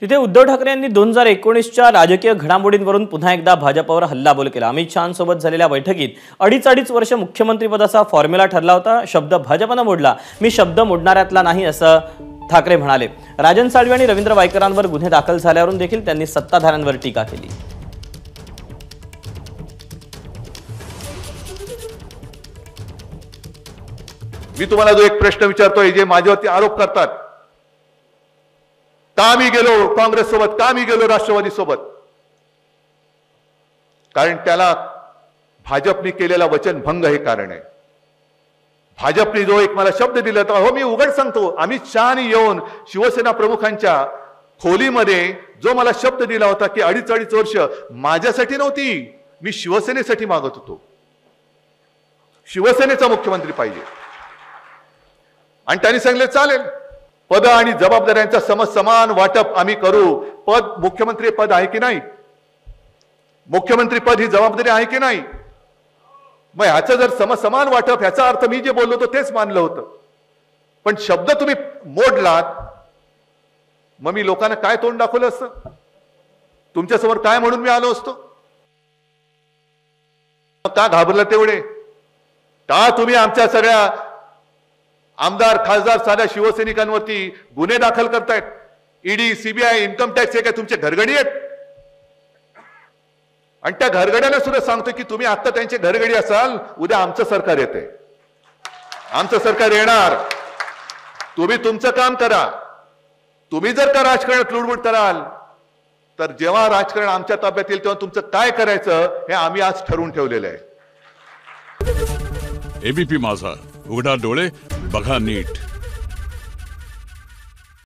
तिथे उद्धव ठाकरे यांनी 2019च्या राजकीय घडामोडींवरून पुन्हा एकदा भाजपवर हल्लाबोल केला। अमित शहांसोबत झालेल्या बैठकीत अडीच वर्ष मुख्यमंत्रीपदाचा फॉर्म्युला ठरला होता। शब्द भाजपने मोडला, मी शब्द मोडणाऱ्यातला नाही असं ठाकरे म्हणाले। राजन साळवी आणि रवींद्र वायकरांवर गुन्हे दाखल झाल्यावरून देखील त्यांनी सत्ताधाऱ्यांवर टीका केली। मी तुम्हाला जो एक प्रश्न विचारतोय, जे माझ्यावरती आरोप करतात, का मी गेलो काँग्रेस सोबत, का मी गेलो राष्ट्रवादी सोबत? कारण त्याला भाजपने केलेला वचनभंग हे कारण आहे। भाजपने जो एक मला शब्द दिला होता, हो मी उघड सांगतो, अमित शहानी येऊन शिवसेना प्रमुखांच्या खोलीमध्ये जो मला शब्द दिला होता की अडीच वर्ष माझ्यासाठी नव्हती, मी शिवसेनेसाठी मागत होतो, शिवसेनेचा मुख्यमंत्री पाहिजे। आणि त्यांनी सांगितले चालेल, पद आणि जबाबदाऱ्यांचा समान वाटप आम्ही करू। पद मुख्यमंत्री पद आहे की नाही, मुख्यमंत्री पद ही जबाबदारी आहे की नाही? मग ह्याचं जर समान वाटप, ह्याचा अर्थ मी जे बोललो होतो तेच मानलं होतं, पण शब्द तुम्ही मोडलात, मग मी लोकांना काय तोंड दाखवलं असतं? तुमच्यासमोर काय म्हणून मी आलो असतो? का घाबरला तेवढे? का तुम्ही आमच्या सगळ्या आमदार खासदार साध्या शिवसैनिकांवरती गुन्हे दाखल करतायत? ईडी, सीबीआय, इन्कम टॅक्स हे काय तुमचे घरगडी आहेत? आणि त्या घरगड्याला सुद्धा सांगतोय की तुम्ही आता त्यांचे घरगडी असाल, उद्या आमचं सरकार येते, आमचं सरकार येणार, तुम्ही तुमचं काम करा। तुम्ही जर का राजकारणात लुडबुड कराल, तर जेव्हा राजकारण आमच्या ताब्यात येईल तेव्हा तुमचं काय करायचं हे आम्ही आज ठरवून ठेवलेलं आहे। एबीपी माझा, उघडा डोळे बघा नीट।